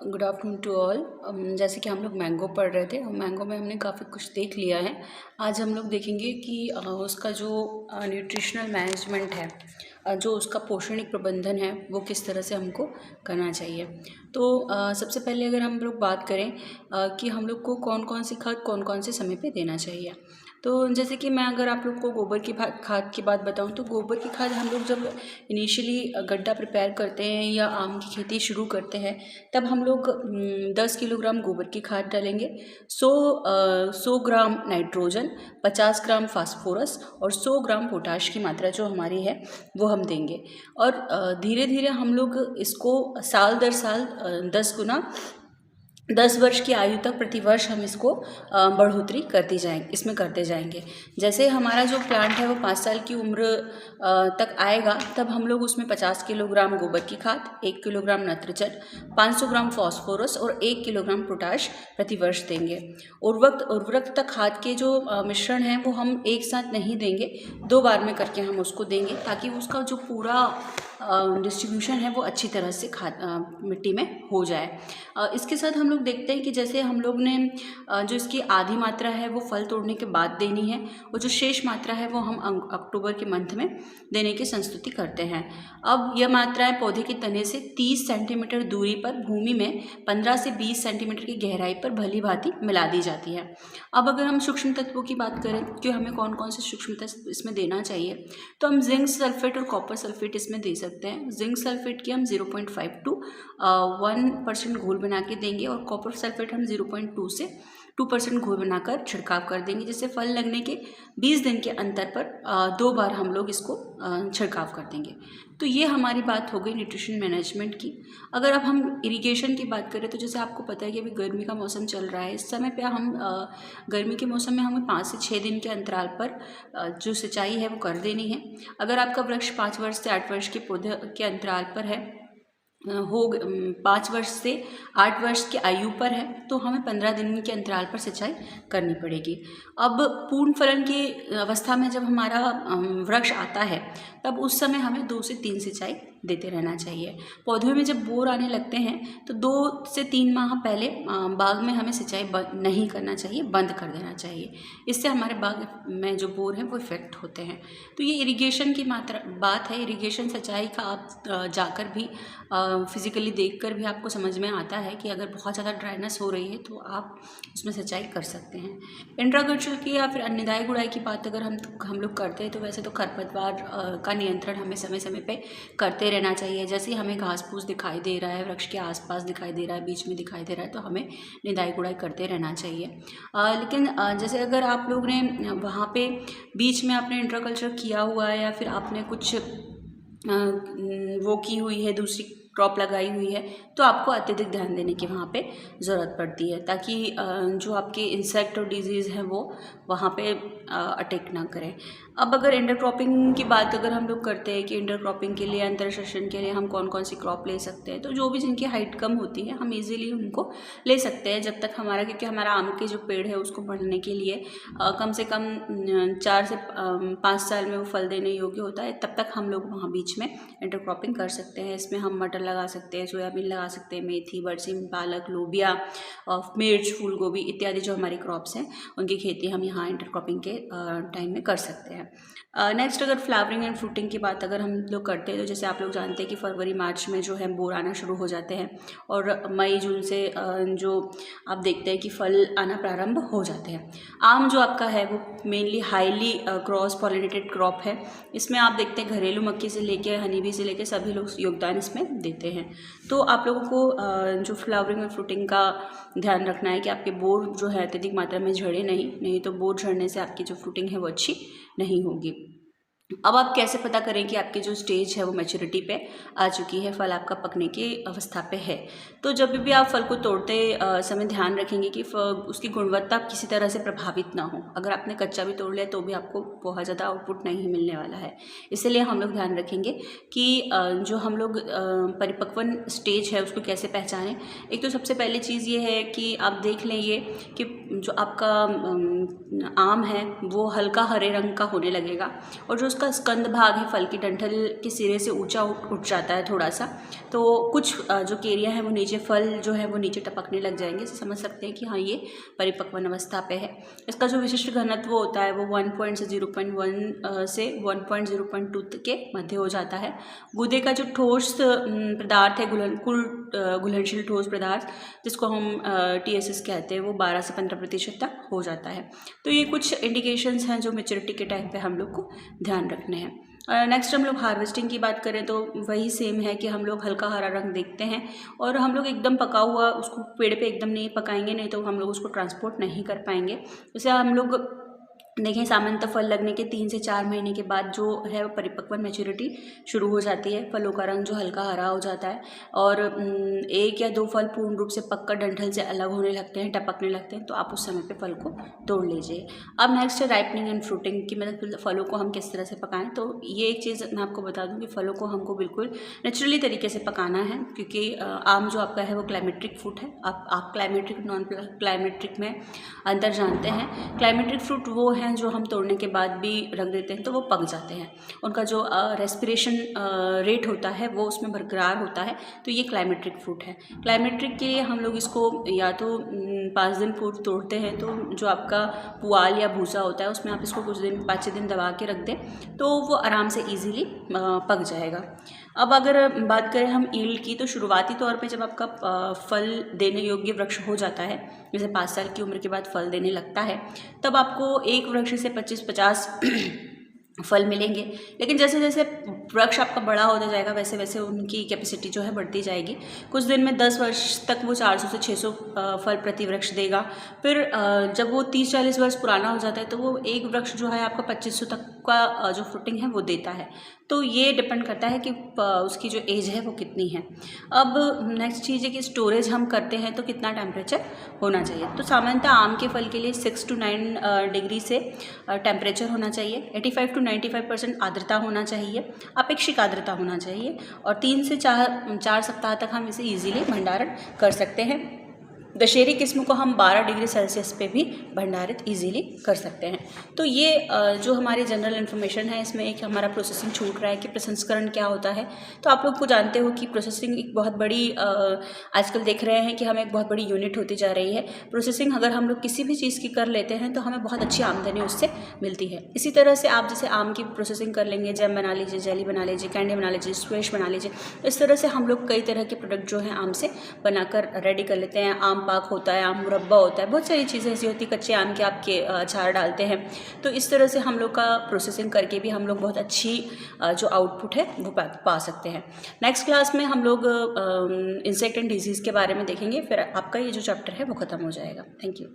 Good afternoon to all. जैसे कि हम लोग मैंगो पढ़ रहे थे और मैंगो में हमने काफ़ी कुछ देख लिया है। आज हम लोग देखेंगे कि उसका जो न्यूट्रिशनल मैनेजमेंट है, जो उसका पोषणिक प्रबंधन है, वो किस तरह से हमको करना चाहिए। तो सबसे पहले अगर हम लोग बात करें कि हम लोग को कौन कौन सी खाद कौन कौन से समय पे देना चाहिए। तो जैसे कि मैं अगर आप लोग को गोबर की खाद की बात बताऊं, तो गोबर की खाद हम लोग जब इनिशियली गड्ढा प्रिपेयर करते हैं या आम की खेती शुरू करते हैं, तब हम लोग 10 किलोग्राम गोबर की खाद डालेंगे, 100 ग्राम नाइट्रोजन, 50 ग्राम फास्फोरस और 100 ग्राम पोटाश की मात्रा जो हमारी है वो हम देंगे। और धीरे धीरे हम लोग इसको साल दर साल 10 वर्ष की आयु तक प्रतिवर्ष हम इसको बढ़ोतरी करते जाएंगे। जैसे हमारा जो प्लांट है वो 5 साल की उम्र तक आएगा, तब हम लोग उसमें 50 किलोग्राम गोबर की खाद, 1 किलोग्राम नत्रजन, 500 ग्राम फास्फोरस और 1 किलोग्राम पोटाश प्रतिवर्ष देंगे। उर्वरक तक खाद के जो मिश्रण है वो हम एक साथ नहीं देंगे, 2 बार में करके हम उसको देंगे, ताकि उसका जो पूरा डिस्ट्रीब्यूशन है वो अच्छी तरह से मिट्टी में हो जाए। इसके साथ हम लोग देखते हैं कि जैसे हम लोग ने जो इसकी आधी मात्रा है वो फल तोड़ने के बाद देनी है, और जो शेष मात्रा है वो हम अक्टूबर के मंथ में देने की संस्तुति करते हैं। अब यह मात्राएं पौधे के तने से 30 सेंटीमीटर दूरी पर भूमि में 15 से 20 सेंटीमीटर की गहराई पर भली भांति मिला दी जाती है। अब अगर हम सूक्ष्म तत्वों की बात करें कि हमें कौन कौन से सूक्ष्म तत्व इसमें देना चाहिए, तो हम जिंक सल्फेट और कॉपर सल्फेट इसमें दे सकते हैं। जिंक सल्फेट की हम 0.5 to 1% घोल बना के देंगे, और कॉपर सल्फेट हम 0.2 से 2% घोल बनाकर छिड़काव कर देंगे, जिससे फल लगने के 20 दिन के अंतर पर 2 बार हम लोग इसको छिड़काव कर देंगे। तो ये हमारी बात हो गई न्यूट्रिशन मैनेजमेंट की। अगर अब हम इरिगेशन की बात करें, तो जैसे आपको पता है कि अभी गर्मी का मौसम चल रहा है। इस समय पे हम गर्मी के मौसम में हमें 5 से 6 दिन के अंतराल पर जो सिंचाई है वो कर देनी है। अगर आपका वृक्ष 5 वर्ष से 8 वर्ष के पौधे के अंतराल पर है, 5 वर्ष से 8 वर्ष की आयु पर है, तो हमें 15 दिन के अंतराल पर सिंचाई करनी पड़ेगी। अब पूर्ण फलन की अवस्था में जब हमारा वृक्ष आता है, तब उस समय हमें 2 से 3 सिंचाई देते रहना चाहिए। पौधों में जब बोर आने लगते हैं, तो 2 से 3 माह पहले बाग में हमें सिंचाई नहीं करना चाहिए, बंद कर देना चाहिए। इससे हमारे बाग में जो बोर हैं वो इफेक्ट होते हैं। तो ये इरिगेशन की बात है। इरिगेशन सिंचाई का आप जाकर भी फिजिकली देखकर भी आपको समझ में आता है कि अगर बहुत ज़्यादा ड्राइनेस हो रही है तो आप उसमें सिंचाई कर सकते हैं। इंट्राकल्चर की या फिर निदाई गुड़ाई की बात अगर हम लोग करते हैं, तो वैसे तो खरपतवार का नियंत्रण हमें समय समय पे करते रहना चाहिए। जैसे ही हमें घास फूस दिखाई दे रहा है, वृक्ष के आसपास दिखाई दे रहा है, बीच में दिखाई दे रहा है, तो हमें निदाई गुड़ाई करते रहना चाहिए। लेकिन जैसे अगर आप लोग ने वहाँ पे बीच में आपने इंट्राकल्चर किया हुआ है, या फिर आपने कुछ वो की हुई है, दूसरी क्रॉप लगाई हुई है, तो आपको अत्यधिक ध्यान देने की वहाँ पे ज़रूरत पड़ती है, ताकि जो आपके इंसेक्ट और डिजीज़ हैं वो वहाँ पे अटैक ना करें। अब अगर इंटरक्रॉपिंग की बात अगर हम लोग करते हैं कि इंटरक्रॉपिंग के लिए, अंतर सेशन के लिए हम कौन कौन सी क्रॉप ले सकते हैं, तो जो भी जिनकी हाइट कम होती है हम इजीली उनको ले सकते हैं, जब तक हमारा, क्योंकि हमारा आम के जो पेड़ है उसको बढ़ने के लिए कम से कम 4 से 5 साल में वो फल देने योग्य होता है, तब तक हम लोग वहाँ बीच में इंटरक्रॉपिंग कर सकते हैं। इसमें हम मटर लगा सकते हैं, सोयाबीन लगा सकते हैं, मेथी, बरसीम, पालक, लोबिया, मिर्च, फूल गोभी इत्यादि जो हमारी क्रॉप्स हैं उनकी खेती हम यहाँ इंटरक्रॉपिंग के टाइम में कर सकते हैं। नेक्स्ट अगर फ्लावरिंग एंड फ्रूटिंग की बात अगर हम लोग करते हैं, तो जैसे आप लोग जानते हैं कि फरवरी मार्च में जो है बोर आना शुरू हो जाते हैं, और मई जून से जो आप देखते हैं कि फल आना प्रारंभ हो जाते हैं। आम जो आपका है वो mainly highly cross pollinated crop है। इसमें आप देखते हैं घरेलू मक्खी से लेकर हनी बी से लेकर सभी लोग योगदान इसमें देते हैं। तो आप लोगों को जो फ्लावरिंग और फ्रूटिंग का ध्यान रखना है कि आपके बोर जो है अत्यधिक मात्रा में झड़े नहीं तो बोर झड़ने से आपकी जो फ्रूटिंग है वो अच्छी नहीं होगी। अब आप कैसे पता करें कि आपकी जो स्टेज है वो मैच्योरिटी पे आ चुकी है, फल आपका पकने की अवस्था पे है। तो जब भी आप फल को तोड़ते समय ध्यान रखेंगे कि उसकी गुणवत्ता किसी तरह से प्रभावित ना हो। अगर आपने कच्चा भी तोड़ लिया तो भी आपको बहुत ज़्यादा आउटपुट नहीं मिलने वाला है। इसलिए हम लोग ध्यान रखेंगे कि जो हम लोग परिपक्वन स्टेज है उसको कैसे पहचानें। एक तो सबसे पहली चीज़ ये है कि आप देख लें ये कि जो आपका आम है वो हल्का हरे रंग का होने लगेगा, और जो उसका उसका स्कंद भाग है फल की डंठल के सिरे से ऊंचा उठ जाता है थोड़ा सा, तो कुछ जो केरियाँ हैं वो नीचे, फल जो है वो नीचे टपकने लग जाएंगे। इसे समझ सकते हैं कि हाँ ये परिपक्वन अवस्था पे है। इसका जो विशिष्ट घनत्व होता है वो 1 से 0.1 से 1.0.2 के मध्य हो जाता है। गूदे का जो ठोस पदार्थ है, घुलनशील ठोस पदार्थ जिसको हम TSS कहते हैं, वो 12 से 15% तक हो जाता है। तो ये कुछ इंडिकेशंस हैं जो मेच्योरिटी के टाइम पे हम लोग को ध्यान रखने हैं। नेक्स्ट हम लोग हार्वेस्टिंग की बात करें तो वही सेम है कि हम लोग हल्का हरा रंग देखते हैं और हम लोग एकदम पका हुआ उसको पेड़ पे एकदम नहीं पकाएंगे, नहीं तो हम लोग उसको ट्रांसपोर्ट नहीं कर पाएंगे। जैसे हम लोग देखें सामान्यतः फल लगने के 3 से 4 महीने के बाद जो है वो परिपक्वन मैच्योरिटी शुरू हो जाती है। फलों का रंग जो हल्का हरा हो जाता है और 1 या 2 फल पूर्ण रूप से पककर डंठल से अलग होने लगते हैं, टपकने लगते हैं, तो आप उस समय पे फल को तोड़ लीजिए। अब नेक्स्ट है राइपनिंग एंड फ्रूटिंग की, मतलब फलों को हम किस तरह से पकाएं। तो ये एक चीज़ मैं आपको बता दूं कि फलों को हमको बिल्कुल नेचुरली तरीके से पकाना है, क्योंकि आम जो आपका है वो क्लाइमेट्रिक फ्रूट है। आप क्लाइमेट्रिक नॉन क्लाइमेट्रिक में अंतर जानते हैं। क्लाइमेट्रिक फ्रूट वो हैं जो हम तोड़ने के बाद भी रख देते हैं तो वो पक जाते हैं, उनका जो रेस्पिरेशन रेट होता है वो उसमें बरकरार होता है, तो ये क्लाइमेट्रिक फ्रूट है। क्लाइमेट्रिक के लिए हम लोग इसको या तो 5 दिन पूर्व तोड़ते हैं, तो जो आपका पुआल या भूसा होता है उसमें आप इसको कुछ दिन 5-6 दिन दबा के रख दें तो वो आराम से ईजीली पक जाएगा। अब अगर बात करें हम ईल्ड की, तो शुरुआती तौर पे जब आपका फल देने योग्य वृक्ष हो जाता है, जैसे 5 साल की उम्र के बाद फल देने लगता है, तब आपको एक वृक्ष से 25-50 फल मिलेंगे। लेकिन जैसे जैसे वृक्ष आपका बड़ा होता जाएगा वैसे वैसे उनकी कैपेसिटी जो है बढ़ती जाएगी। कुछ दिन में 10 वर्ष तक वो 400 से 600 फल प्रति वृक्ष देगा। फिर जब वो 30-40 वर्ष पुराना हो जाता है तो वो एक वृक्ष जो है आपका 2500 तक का जो फ्रूटिंग है वो देता है। तो ये डिपेंड करता है कि उसकी जो एज है वो कितनी है। अब नेक्स्ट चीज़ है कि स्टोरेज हम करते हैं तो कितना टेम्परेचर होना चाहिए। तो सामान्यतः आम के फल के लिए 6 to 9 डिग्री से टेम्परेचर होना चाहिए। 85 to 95% आर्द्रता होना चाहिए, अपेक्षित आर्द्रता होना चाहिए, और 3 से 4 सप्ताह तक हम इसे ईजिली भंडारण कर सकते हैं। दशहरी किस्म को हम 12 डिग्री सेल्सियस पे भी भंडारित इजीली कर सकते हैं। तो ये जो हमारी जनरल इन्फॉर्मेशन है, इसमें एक हमारा प्रोसेसिंग छूट रहा है कि प्रसंस्करण क्या होता है। तो आप लोग को जानते हो कि प्रोसेसिंग एक बहुत बड़ी आजकल देख रहे हैं कि हमें एक बहुत बड़ी यूनिट होती जा रही है। प्रोसेसिंग अगर हम लोग किसी भी चीज़ की कर लेते हैं तो हमें बहुत अच्छी आमदनी उससे मिलती है। इसी तरह से आप जैसे आम की प्रोसेसिंग कर लेंगे, जैम बना लीजिए, जेली बना लीजिए, कैंडी बना लीजिए, स्क्वैश बना लीजिए, इस तरह से हम लोग कई तरह के प्रोडक्ट जो हैं आम से बनाकर रेडी कर लेते हैं। आम पाक होता है, आम मुरब्बा होता है, बहुत सारी चीज़ें ऐसी होती है, कच्चे आम के आपके अचार डालते हैं। तो इस तरह से हम लोग का प्रोसेसिंग करके भी हम लोग बहुत अच्छी जो आउटपुट है वो पा सकते हैं। नेक्स्ट क्लास में हम लोग इंसेक्ट एंड डिजीज़ के बारे में देखेंगे, फिर आपका ये जो चैप्टर है वो ख़त्म हो जाएगा। Thank you.